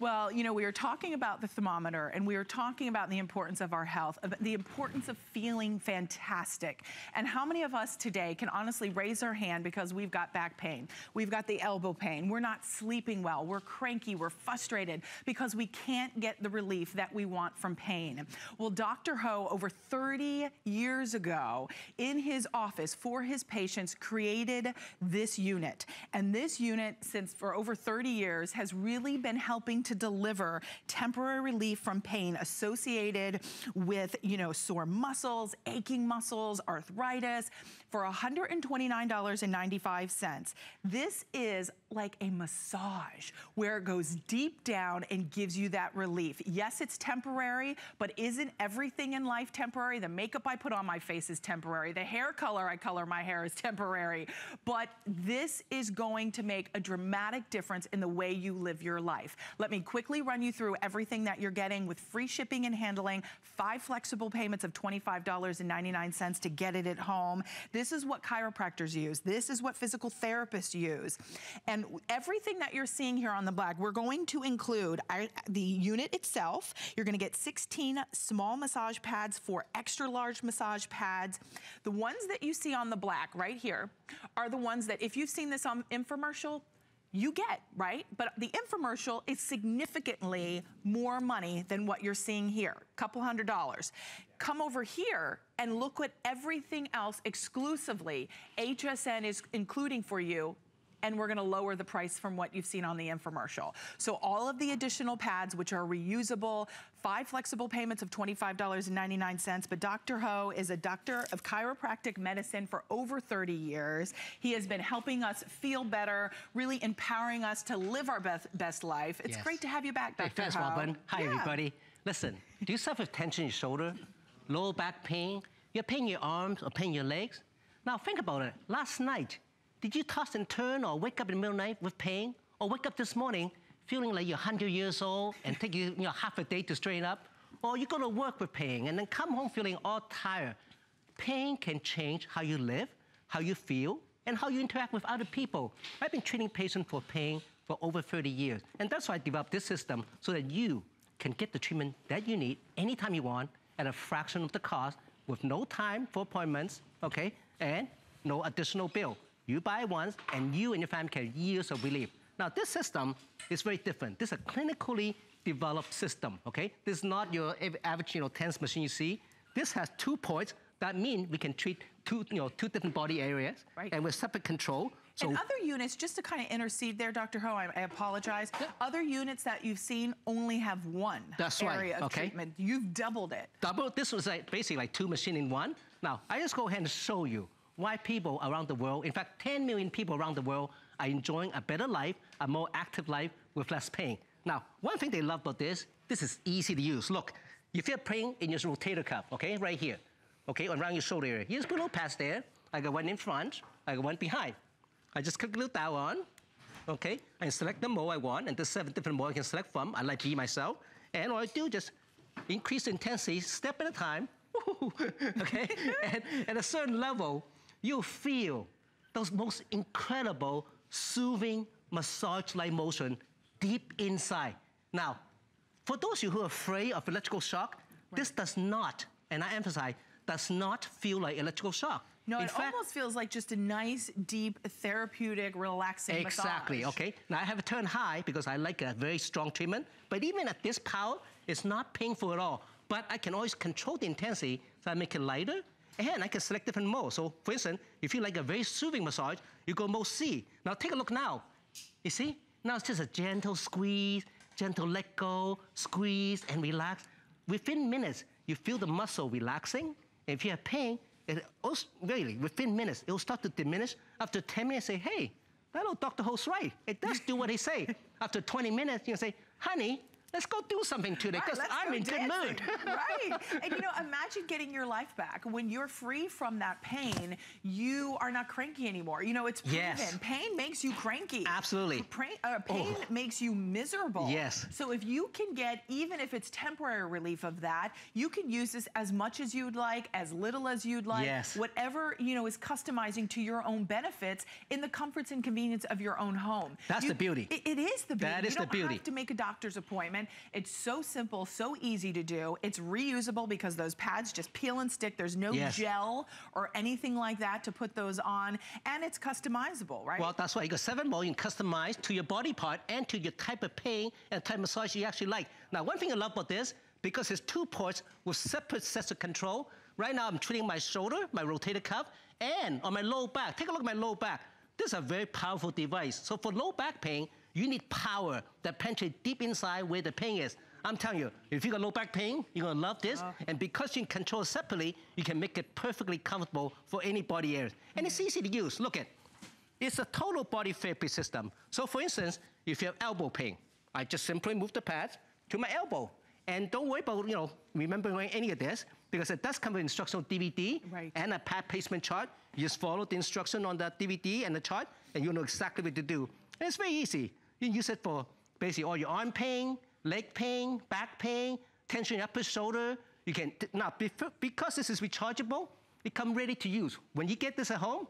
Well, you know, we were talking about the thermometer, and we were talking about the importance of our health, the importance of feeling fantastic. And how many of us today can honestly raise our hand because we've got back pain, we've got the elbow pain, we're not sleeping well, we're cranky, we're frustrated because we can't get the relief that we want from pain. Well, Dr. Ho, over 30 years ago, in his office for his patients, created this unit. And this unit, since for over 30 years, has really been helping to deliver temporary relief from pain associated with, you know, sore muscles, aching muscles, arthritis, for $129.95. This is like a massage where it goes deep down and gives you that relief. Yes, it's temporary, but isn't everything in life temporary? The makeup I put on my face is temporary. The hair color I color my hair is temporary. But this is going to make a dramatic difference in the way you live your life. Let me quickly run you through everything that you're getting with free shipping and handling, 5 flexible payments of $25.99 to get it at home. This is what chiropractors use. This is what physical therapists use. And everything that you're seeing here on the black, we're going to include the unit itself. You're gonna get 16 small massage pads, 4 extra large massage pads. The ones that you see on the black right here are the ones that, if you've seen this on infomercial, you get, right? But the infomercial is significantly more money than what you're seeing here, couple $100. Come over here and look at everything else exclusively HSN is including for you, and we're gonna lower the price from what you've seen on the infomercial. So all of the additional pads, which are reusable, 5 flexible payments of $25.99, but Dr. Ho is a doctor of chiropractic medicine for over 30 years. He has been helping us feel better, really empowering us to live our best life. It's great to have you back, Dr. Ho. Thanks, Robin. Hi, everybody. Listen, do you suffer with tension in your shoulder, lower back pain, you're pain in your arms or pain in your legs? Now think about it. Last night, did you toss and turn or wake up in the middle of the night with pain? Or wake up this morning feeling like you're 100 years old and take you half a day to straighten up? Or you go to work with pain and then come home feeling all tired? Pain can change how you live, how you feel, and how you interact with other people. I've been treating patients for pain for over 30 years. And that's why I developed this system so that you can get the treatment that you need anytime you want at a fraction of the cost with no time for appointments, okay? And no additional bill. You buy it once, and you and your family can have years of relief. Now, this system is very different. This is a clinically developed system, okay? This is not your average, TENS machine you see. This has 2 ports. That means we can treat two different body areas, and with separate control. So, and other units, just to kind of intercede there, Dr. Ho, I apologize. Yeah. Other units that you've seen only have one area of treatment. You've doubled it. Doubled? This was basically like 2 machines in one. Now, I just go ahead and show you why people around the world, in fact, 10 million people around the world are enjoying a better life, a more active life with less pain. Now, one thing they love about this is easy to use. Look, you feel pain in your rotator cuff, okay, right here, okay, around your shoulder area. You just put a little pads there. I got one in front, I got one behind. I just click a little dial on, okay, and select the mode I want, and there's 7 different modes I can select from. I like B myself, and all I do just increase the intensity step at a time, okay, and at a certain level, you'll feel those most incredible, soothing, massage-like motion deep inside. Now, for those of you who are afraid of electrical shock, this does not, and I emphasize, does not feel like electrical shock. No, it almost feels like just a nice, deep, therapeutic, relaxing massage. Exactly, okay. Now I have it turned high because I like a very strong treatment, but even at this power, it's not painful at all. But I can always control the intensity so I make it lighter, and I can select different modes. So, for instance, if you like a very soothing massage, you go mode C. Now, take a look now. You see? Now it's just a gentle squeeze, gentle let go, squeeze, and relax. Within minutes, you feel the muscle relaxing. And if you have pain, really, within minutes, it will start to diminish. After 10 minutes, say, hey, that old Dr. Ho's right. It does do what he say. After 20 minutes, you say, honey, let's go do something today because I'm in good mood. Right. And you know, imagine getting your life back. When you're free from that pain, you are not cranky anymore. You know, it's proven. Yes. Pain makes you cranky. Absolutely. Pain makes you miserable. Yes. So if you can get, even if it's temporary relief of that, you can use this as much as you'd like, as little as you'd like. Yes. Whatever, you know, is customizing to your own benefits in the comforts and convenience of your own home. That's the beauty. It is the beauty. That is the beauty. You don't have to make a doctor's appointment. It's so simple, so easy to do. It's reusable because those pads just peel and stick. There's no gel or anything like that to put those on. And it's customizable, right? Well, that's why you got 7 more. You can customize to your body part and to your type of pain and type of massage you actually like. Now, one thing I love about this, because it's 2 ports with separate sets of control. Right now, I'm treating my shoulder, my rotator cuff, and on my low back. Take a look at my low back. This is a very powerful device. So for low back pain, you need power that penetrates deep inside where the pain is. I'm telling you, if you got low back pain, you're gonna love this. And because you can control it separately, you can make it perfectly comfortable for any body area. And it's easy to use. Look at, it's a total body therapy system. So for instance, if you have elbow pain, I just simply move the pads to my elbow. And don't worry about, you know, remembering any of this, because it does come with instructional DVD and a pad placement chart. You just follow the instruction on the DVD and the chart, and you know exactly what to do. And it's very easy. You can use it for basically all your arm pain, leg pain, back pain, tension in your upper shoulder. You can, now, because this is rechargeable, it comes ready to use. When you get this at home,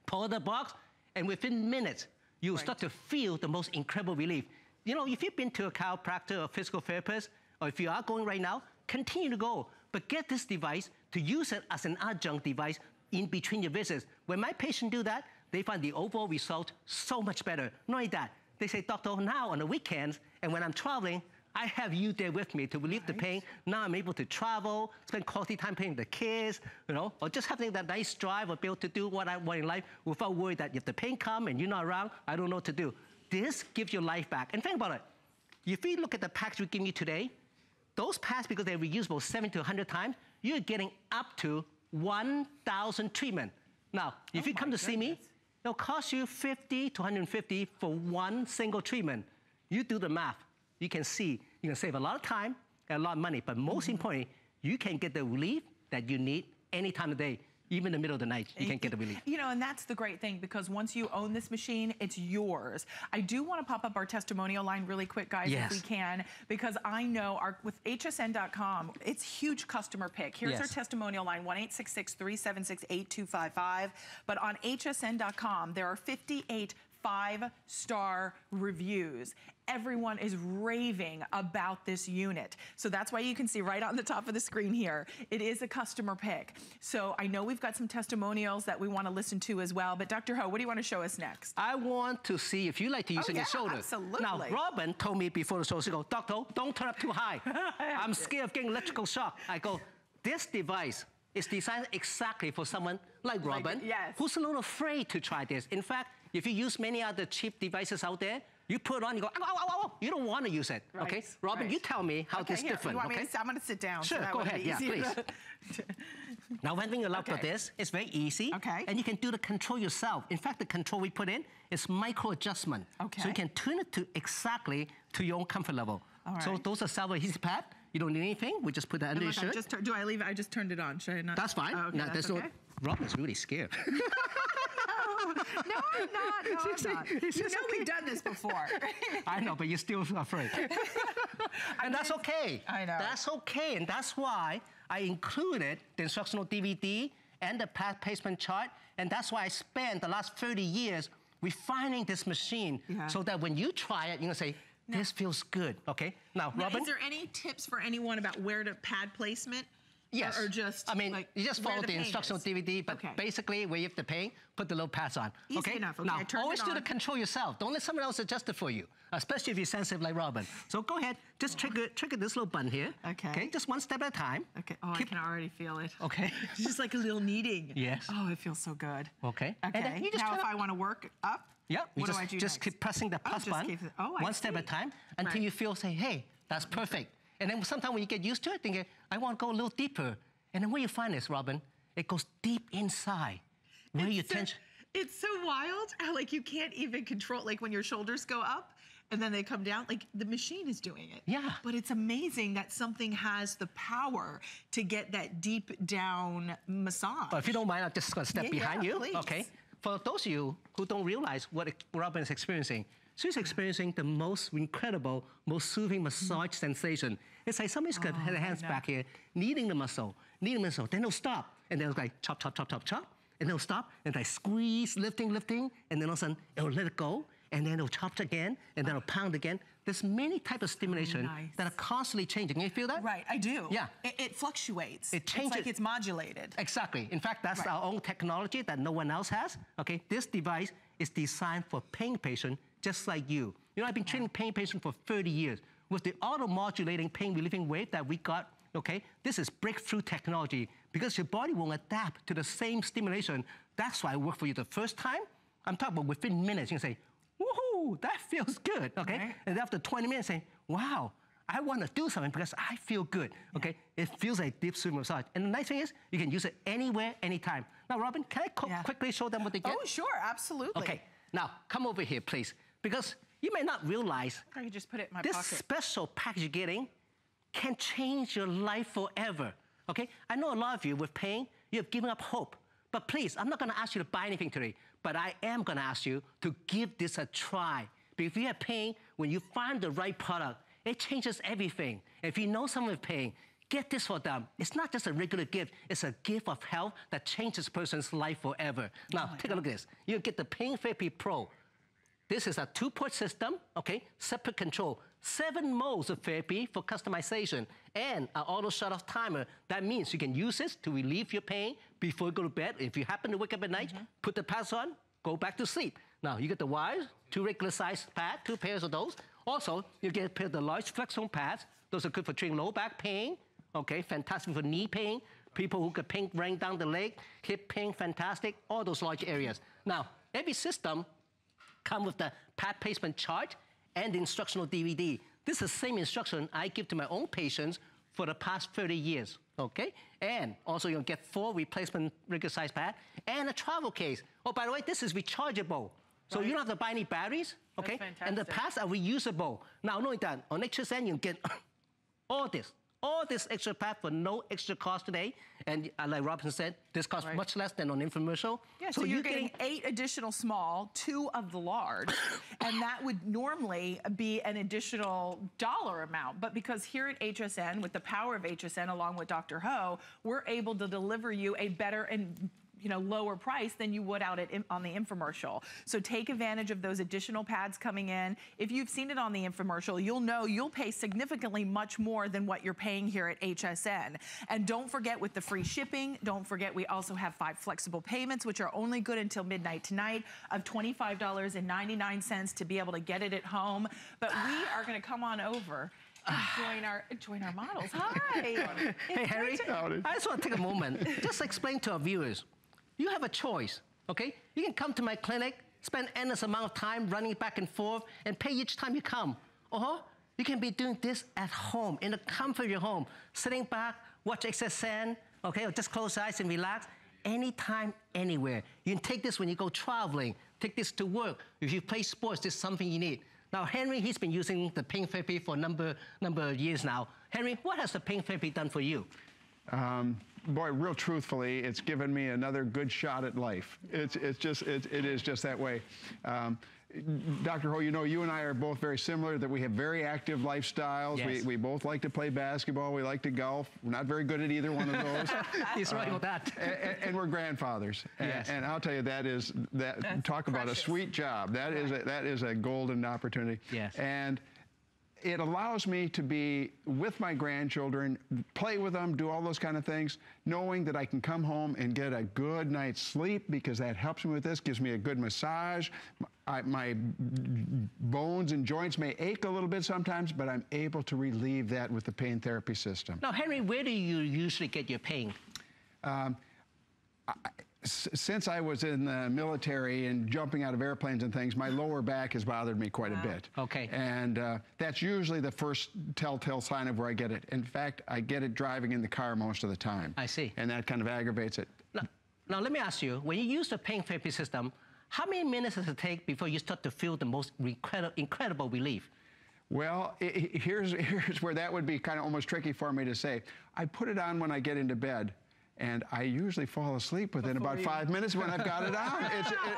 pull the box, and within minutes, you'll start to feel the most incredible relief. You know, if you've been to a chiropractor or physical therapist, or if you are going right now, continue to go. But get this device to use it as an adjunct device in between your visits. When my patients do that, they find the overall result so much better. Not only that, they say, doctor, now on the weekends, and when I'm traveling, I have you there with me to relieve the pain. Now I'm able to travel, spend quality time playing with the kids, you know, or just having that nice drive or be able to do what I want in life without worry that if the pain comes and you're not around, I don't know what to do. This gives your life back. And think about it. If you look at the package we give you today, those pads, because they're reusable 70 to 100 times, you're getting up to 1,000 treatments. Now, if you come to see me, it'll cost you $50 to $150 for one single treatment. You do the math. You can see you can save a lot of time and a lot of money, but most importantly, you can get the relief that you need any time of day. Even in the middle of the night, you can get the relief. You know, and that's the great thing, because once you own this machine, it's yours. I do want to pop up our testimonial line really quick, guys, if we can, because I know with HSN.com, it's huge customer pick. Here's our testimonial line, 1-866-376-8255. But on HSN.com, there are 58 5-star reviews. Everyone is raving about this unit. So that's why you can see right on the top of the screen here, it is a customer pick. So I know we've got some testimonials that we want to listen to as well, but Dr. Ho, what do you want to show us next? I want to see if you like to use it on your shoulder. Absolutely. Now, Robin told me before the show, she goes, Doctor, don't turn up too high. I'm scared of getting electrical shock. I go, this device is designed exactly for someone like Robin, who's a little afraid to try this. In fact, if you use many other cheap devices out there, you put it on, you go, ow, ow, ow, ow. You don't want to use it, okay? Robin, you tell me how this is different, I'm going to sit down. Sure, so go ahead, please. Now, one thing I love about this, it's very easy, and you can do the control yourself. In fact, the control we put in is micro adjustment. So you can tune it to exactly to your own comfort level. So those are self-adhesive pad. You don't need anything. We just put that under your shirt. Do I leave it? I just turned it on. Should I not? That's fine. Oh, okay, no, that's okay. Robin's really scared. No, I'm not. No, I'm not. You know we've done this before. I know, but you're still afraid. And that's okay. I know. That's okay, and that's why I included the instructional DVD and the pad placement chart, and that's why I spent the last 30 years refining this machine so that when you try it, you're going to say, this feels good, okay? Now, Robin? Is there any tips for anyone about where to pad placement? Yes. Or just, I mean, you just follow the instructional DVD, but basically, where you have the pain, put the little pads on. Easy enough. Okay, now, always do the control yourself. Don't let someone else adjust it for you, especially if you're sensitive like Robin. So go ahead, just trigger this little button here. Okay, just one step at a time. Okay, I can already feel it. Okay. It's just like a little kneading. Yes. Oh, it feels so good. Okay. Okay, and then you just now if I want to work up, what do I do just keep pressing the plus button, one step at a time, until you feel, say, hey, that's perfect. And then sometimes when you get used to it, think, I want to go a little deeper. And then where you find this, Robin, it goes deep inside. Where your tension... It's so wild how, like, you can't even control, like, when your shoulders go up, and then they come down. Like, the machine is doing it. Yeah. But it's amazing that something has the power to get that deep down massage. But if you don't mind, I'm just going to step behind you. Please. Okay. For those of you who don't realize what Robin is experiencing, she's experiencing the most incredible, most soothing massage sensation. It's like somebody's got their hands back here, kneading the muscle, then they'll stop, and then it's like chop, chop, chop, chop, chop, and they'll stop, and they squeeze, lifting, and then all of a sudden, it'll let it go, and then it'll chop again, and then it'll pound again. There's many types of stimulation that are constantly changing. You feel that? Right, I do. Yeah. It fluctuates. It changes. It's like it's modulated. Exactly. In fact, that's our own technology that no one else has. Okay, this device is designed for pain patients just like you. You know, I've been treating pain patients for 30 years. With the auto-modulating pain relieving wave that we got, okay, this is breakthrough technology because your body won't adapt to the same stimulation. That's why it worked for you the first time. I'm talking about within minutes, you can say, woohoo, that feels good, okay? Right. And after 20 minutes, say, wow, I want to do something because I feel good, okay? It feels like deep soothing massage. And the nice thing is, you can use it anywhere, anytime. Now, Robin, can I quickly show them what they get? Oh, sure, absolutely. Okay, now, come over here, please, because you may not realize I can just put it in my this pocket. special package you're getting can change your life forever, okay? I know a lot of you with pain, you have given up hope. But please, I'm not going to ask you to buy anything today, but I am going to ask you to give this a try. Because if you have pain, when you find the right product, it changes everything. If you know someone with pain, get this for them. It's not just a regular gift. It's a gift of health that changes a person's life forever. Now, take a look at this. You get the Pain Therapy Pro. This is a 2-port system, okay? Separate control. 7 modes of therapy for customization and an auto shut-off timer. That means you can use this to relieve your pain before you go to bed. If you happen to wake up at night, put the pads on, go back to sleep. Now, you get the wires, 2 regular size pads, 2 pairs of those. Also, you get a pair of the large flex foam pads. Those are good for treating low back pain, okay? Fantastic for knee pain. People who get pain running down the leg, hip pain, fantastic, all those large areas. Now, every system comes with the pad placement chart and the instructional DVD. This is the same instruction I give to my own patients for the past 30 years, okay? And also you'll get 4 replacement regular size pad and a travel case. Oh, by the way, this is rechargeable. So you don't have to buy any batteries, okay? And the pads are reusable. Now, not only that, on HSN you get all this extra pad for no extra cost today. And like Robin said, this costs much less than on infomercial. Yeah, so you're getting 8 additional small, 2 of the large, and that would normally be an additional dollar amount. But because here at HSN, with the power of HSN, along with Dr. Ho, we're able to deliver you a better and lower price than you would out on the infomercial. So take advantage of those additional pads coming in. If you've seen it on the infomercial, you'll know you'll pay significantly much more than what you're paying here at HSN. And don't forget, with the free shipping, don't forget we also have 5 flexible payments, which are only good until midnight tonight, of $25.99 to be able to get it at home. But we are going to come on over and join our models. Hi. Hey, Harry, I just want to take a moment. Just explain to our viewers. You have a choice, okay? You can come to my clinic, spend endless amount of time running back and forth, and pay each time you come. Or you can be doing this at home, in the comfort of your home, sitting back, watch HSN, okay? Or just close your eyes and relax. Anytime, anywhere. You can take this when you go traveling, take this to work. If you play sports, this is something you need. Now, Henry, he's been using the pain therapy for a number of years now. Henry, what has the pain therapy done for you? Boy, real truthfully, it's given me another good shot at life. It is just that way. Dr. Ho, you and I are both very similar, that we have very active lifestyles. Yes. We both like to play basketball. We like to golf. We're not very good at either one of those. He's right about that. And we're grandfathers. Yes. And I'll tell you, That's talk about a sweet job. That is a golden opportunity. Yes. And it allows me to be with my grandchildren, play with them, do all those kind of things, knowing that I can come home and get a good night's sleep, because that helps me with this, gives me a good massage. My bones and joints may ache a little bit sometimes, but I'm able to relieve that with the pain therapy system. Now, Henry, where do you usually get your pain? Since I was in the military and jumping out of airplanes and things, my lower back has bothered me quite a bit. Okay. And that's usually the first telltale sign of where I get it. In fact, I get it driving in the car most of the time. I see. And that kind of aggravates it. Now let me ask you, when you use the pain therapy system, how many minutes does it take before you start to feel the most incredible relief? Well, here's where that would be kind of almost tricky for me to say. I put it on when I get into bed, and I usually fall asleep within about 5 minutes when I've got it on.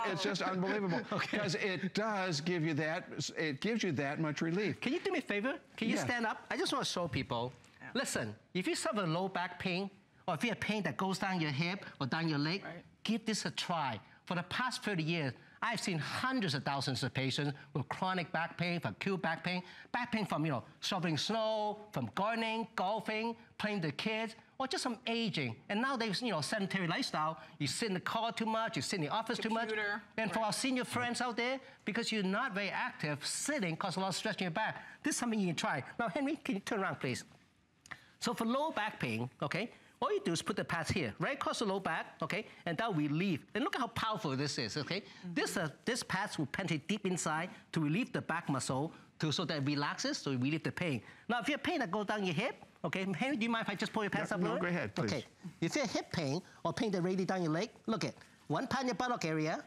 It's just unbelievable because it does give you that. It gives you that much relief. Can you do me a favor? Can you stand up? I just want to show people. Yeah. Listen, if you suffer low back pain, or if you have pain that goes down your hip or down your leg, give this a try. For the past 30 years, I've seen hundreds of thousands of patients with chronic back pain, acute back pain from, shoveling snow, from gardening, golfing, playing the kids, or just from aging. And nowadays, sedentary lifestyle, you sit in the car too much, you sit in the office too much. And for our senior friends out there, because you're not very active, sitting causes a lot of stress in your back. This is something you can try. Now, Henry, can you turn around, please? So for low back pain, all you do is put the pads here, right across the low back, and that will relieve. And look at how powerful this is, This pads will penetrate deep inside to relieve the back muscle so that it relaxes, so it relieves the pain. Now, if you have pain that goes down your hip, Henry, do you mind if I just pull your pants up a little? No, go ahead, please. Okay, if you have hip pain or pain that radiates down your leg, look at one pad in your buttock area,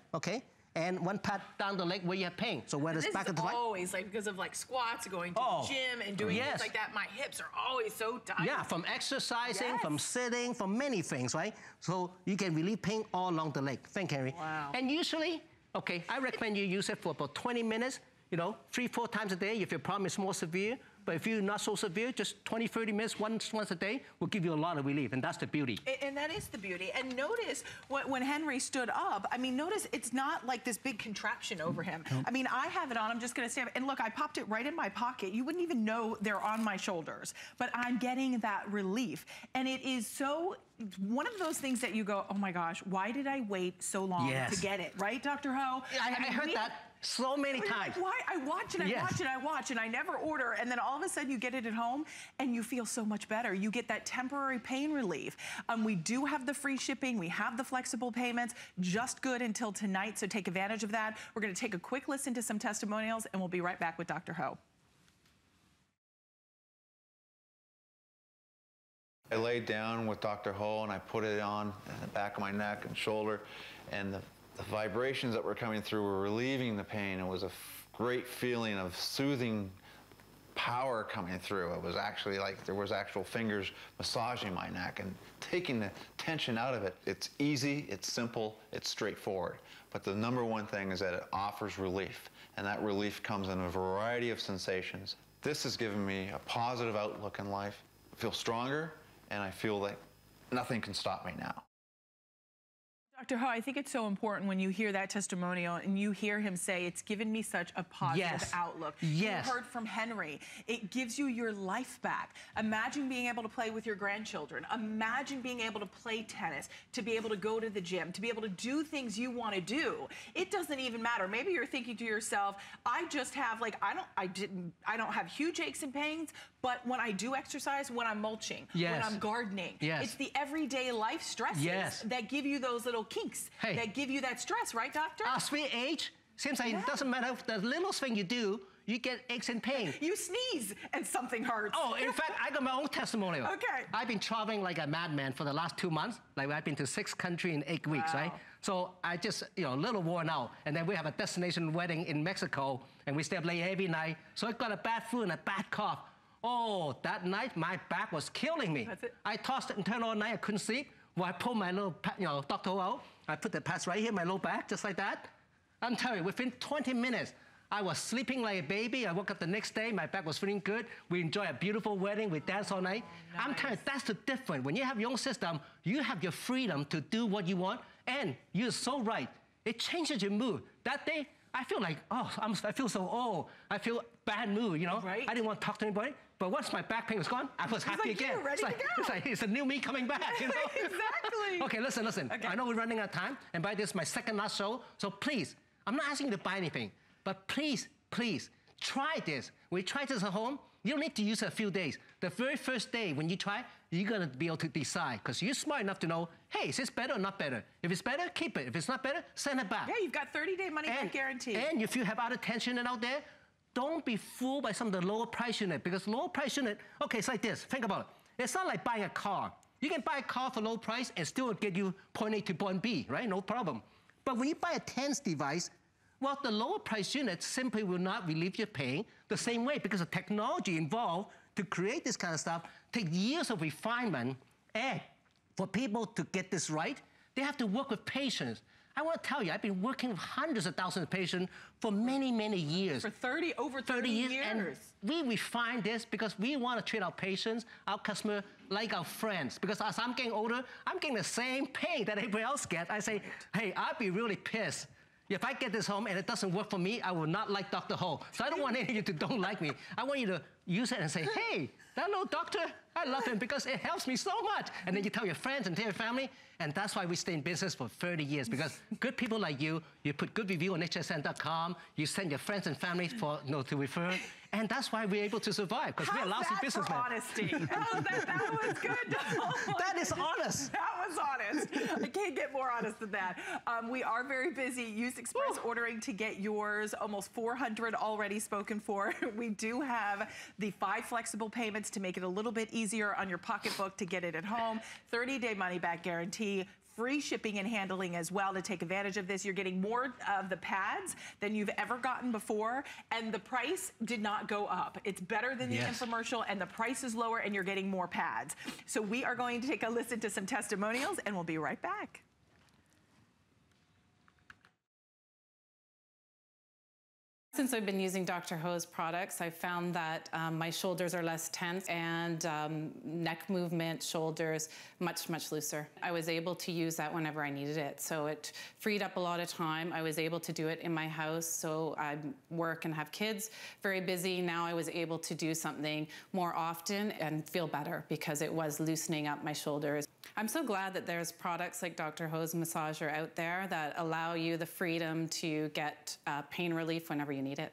and one pad down the leg where you have pain. So whether it's back and forth. Always because of squats, going to the gym and doing things like that, my hips are always so tight. Yeah, from exercising, from sitting, from many things, right? So you can relieve pain all along the leg. Thank you, Henry. Wow. And usually, I recommend you use it for about 20 minutes, 3-4 times a day if your problem is more severe. But if you're not so severe, just 20-30 minutes once a day will give you a lot of relief, and that's the beauty. And that is the beauty. And notice when Henry stood up, notice it's not like this big contraption over him. I have it on, I'm just gonna stand up. And look, I popped it right in my pocket. You wouldn't even know they're on my shoulders, but I'm getting that relief. And it is so, one of those things that you go, oh my gosh, why did I wait so long to get it, right, Dr. Ho? I heard that so many times. Like, why? I watch and I watch and I never order, and then all of a sudden you get it at home and you feel so much better. You get that temporary pain relief. We do have the free shipping. We have the flexible payments, just good until tonight, so take advantage of that. We're gonna take a quick listen to some testimonials and we'll be right back with Dr. Ho. I laid down with Dr. Ho and I put it on the back of my neck and shoulder, and the vibrations that were coming through were relieving the pain. It was a great feeling of soothing power coming through. It was actually like there was actual fingers massaging my neck and taking the tension out of it. It's easy, it's simple, it's straightforward. But the number one thing is that it offers relief, and that relief comes in a variety of sensations. This has given me a positive outlook in life. I feel stronger, and I feel like nothing can stop me now. Dr. Ho, I think it's so important when you hear that testimonial and you hear him say, it's given me such a positive outlook. Yes. You heard from Henry. It gives you your life back. Imagine being able to play with your grandchildren. Imagine being able to play tennis, to be able to go to the gym, to be able to do things you want to do. It doesn't even matter. Maybe you're thinking to yourself, I just have I don't have huge aches and pains, but when I do exercise, when I'm mulching, when I'm gardening, it's the everyday life stresses that give you those little kinks that give you that stress, right, doctor? Our sweet age, seems like it doesn't matter the littlest thing you do, you get aches and pain. You sneeze and something hurts. Oh, in fact, I got my own testimonial. Okay. I've been traveling like a madman for the last 2 months. Like I've been to 6 countries in 8 weeks, right? So I just, a little worn out. And then we have a destination wedding in Mexico, and we stay up late every night. So I got a bad flu and a bad cough. Oh, that night, my back was killing me. That's it. I tossed and turned all night, I couldn't sleep. Well, I pulled my little, Dr. Ho out. I put the pads right here, my low back, just like that. I'm telling you, within 20 minutes, I was sleeping like a baby. I woke up the next day, my back was feeling good. We enjoyed a beautiful wedding, we danced all night. Nice. I'm telling you, that's the difference. When you have your own system, you have your freedom to do what you want, and you're so right. It changes your mood. That day, I feel like, I feel so old. I feel bad mood, Right. I didn't want to talk to anybody. But once my back pain was gone, I was happy again. You're ready to go. It's a new me coming back, Exactly. Okay, listen. Okay. I know we're running out of time, and by this is my second last show, so please, I'm not asking you to buy anything, but please, try this. When you try this at home, you don't need to use it a few days. The very first day when you try, you're gonna be able to decide, because you're smart enough to know, hey, is this better or not better? If it's better, keep it. If it's not better, send it back. Yeah, you've got 30-day money-back guarantee. And if you have other tension out there, don't be fooled by some of the lower price unit, because lower price unit, okay, it's like this. Think about it. It's not like buying a car. You can buy a car for low price and still get you point A to point B, right? No problem. But when you buy a TENS device, well, the lower price unit simply will not relieve your pain the same way because the technology involved to create this kind of stuff takes years of refinement. And for people to get this right, they have to work with patients. I want to tell you, I've been working with hundreds of thousands of patients for many, many years. For over 30 years. And we refine this because we want to treat our patients, our customers, like our friends. Because as I'm getting older, I'm getting the same pain that everybody else gets. I say, hey, I'd be really pissed if I get this home and it doesn't work for me. I will not like Dr. Ho. So I don't want any of you to don't like me. I want you to use it and say, hey, that little doctor, I love him because it helps me so much. And then you tell your friends and tell your family. And that's why we stay in business for 30 years, because good people like you put good review on HSN.com, you send your friends and family to refer, and that's why we're able to survive, because we're lousy businessmen. Honesty. That was good. That is honest. That was honest. I can't get more honest than that. We are very busy. Use Express ordering to get yours. Almost 400 already spoken for. We do have the 5 flexible payments to make it a little bit easier on your pocketbook to get it at home. 30-day money-back guarantee. Free shipping and handling as well to take advantage of this. You're getting more of the pads than you've ever gotten before, and the price did not go up. It's better than the infomercial, and the price is lower, and you're getting more pads. So we are going to take a listen to some testimonials, and we'll be right back. Since I've been using Dr. Ho's products, I've found that my shoulders are less tense and neck movement, shoulders, much, much looser. I was able to use that whenever I needed it. So it freed up a lot of time. I was able to do it in my house. So I work and have kids, very busy. Now I was able to do something more often and feel better because it was loosening up my shoulders. I'm so glad that there's products like Dr. Ho's massager out there that allow you the freedom to get pain relief whenever you need it.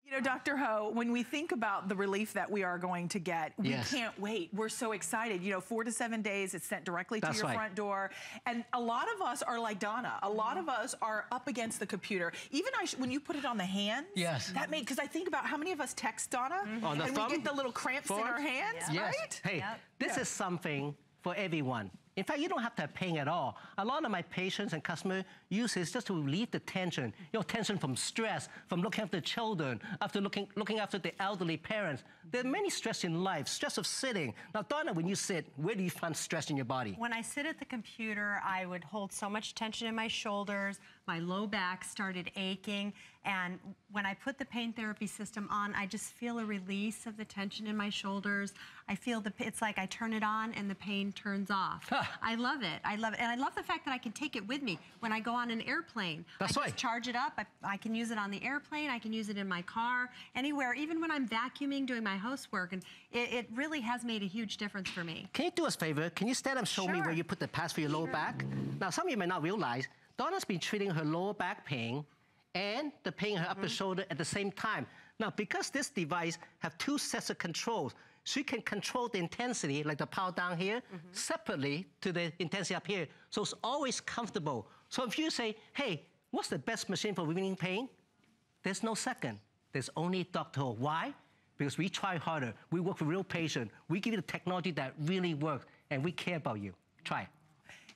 You know, Dr. Ho, when we think about the relief that we are going to get, we can't wait. We're so excited. You know, 4 to 7 days, it's sent directly to your front door. And a lot of us are like Donna. A lot of us are up against the computer. Even when you put it on the hands, that made, because I think about how many of us text Donna, on the and thumb? we get the little cramps in our hands, right? Hey, this is something for everyone. In fact, you don't have to have pain at all. A lot of my patients and customers use this just to relieve the tension. You know, tension from stress, from looking after children, after looking after the elderly parents. There are many stress in life, stress of sitting. Now, Donna, when you sit, where do you find stress in your body? When I sit at the computer, I would hold so much tension in my shoulders, my low back started aching, and when I put the pain therapy system on, I just feel a release of the tension in my shoulders. I feel it's like I turn it on and the pain turns off. I love it. I love it. And I love the fact that I can take it with me when I go on an airplane. That's right. I just charge it up. I can use it on the airplane. I can use it in my car, anywhere, even when I'm vacuuming, doing my housework. And it really has made a huge difference for me. Can you do us a favor? Can you stand up and show me where you put the pads for your lower back? Now, some of you may not realize, Donna's been treating her lower back pain and the pain in her upper shoulder at the same time. Now, because this device have 2 sets of controls, she can control the intensity, like the power down here, separately to the intensity up here. So it's always comfortable. So if you say, hey, what's the best machine for relieving pain? There's no second. There's only Dr. Ho. Why? Because we try harder. We work with real patients. We give you the technology that really works, and we care about you. Try it.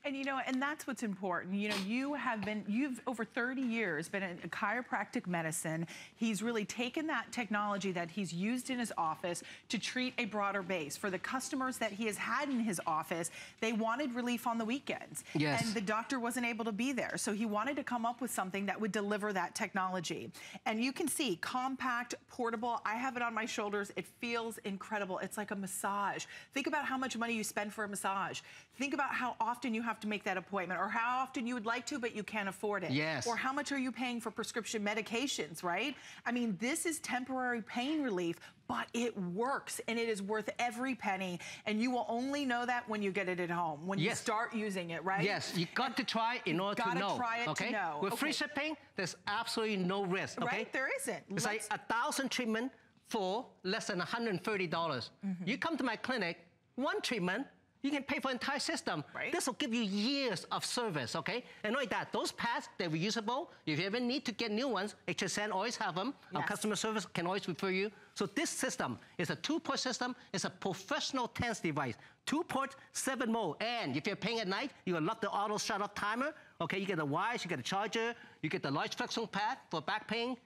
And you know, and that's what's important. You know, you've over 30 years been in chiropractic medicine. He's really taken that technology that he's used in his office to treat a broader base. For the customers that he has had in his office, they wanted relief on the weekends. Yes. And the doctor wasn't able to be there. So he wanted to come up with something that would deliver that technology. And you can see, compact, portable. I have it on my shoulders. It feels incredible. It's like a massage. Think about how much money you spend for a massage. Think about how often you have to make that appointment, or how often you would like to, but you can't afford it. Yes. Or how much are you paying for prescription medications, right? I mean, this is temporary pain relief, but it works, and it is worth every penny. And you will only know that when you get it at home, when you start using it, right? Yes, you got to try in order to know. Gotta try it to know. With free shipping, there's absolutely no risk, okay? Right, there isn't. It's like 1,000 treatments for less than $130. You come to my clinic, 1 treatment, you can pay for the entire system. Right. This will give you years of service, okay? And not only that, those pads, they're reusable. If you ever need to get new ones, HSN always have them. Our customer service can always refer you. So this system is a 2-port system. It's a professional TENS device. 2 ports, 7 mode. And if you're paying at night, you will lock the auto shut-off timer, Okay, you get the wires, you get the charger, you get the large flexible pad for back pain,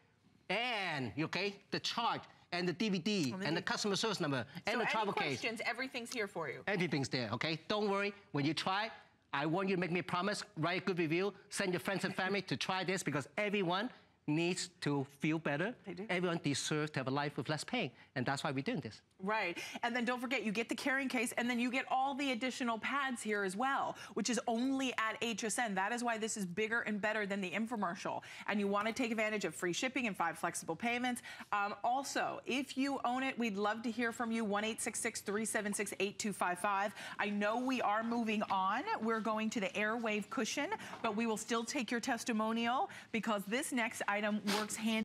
and, okay, the charge, and the DVD, and the customer service number, and the travel case. So any questions, everything's here for you. Everything's there, okay? Don't worry, when you try, I want you to make me a promise, write a good review, send your friends and family to try this, because everyone needs to feel better. They do. Everyone deserves to have a life with less pain, and that's why we're doing this. Right, and then don't forget, you get the carrying case, and then you get all the additional pads here as well, which is only at HSN. That is why this is bigger and better than the infomercial. And you want to take advantage of free shipping and 5 flexible payments. Also, if you own it, we'd love to hear from you, 1-866-376-8255. I know we are moving on. We're going to the Airwave cushion, but we will still take your testimonial because this next item works hand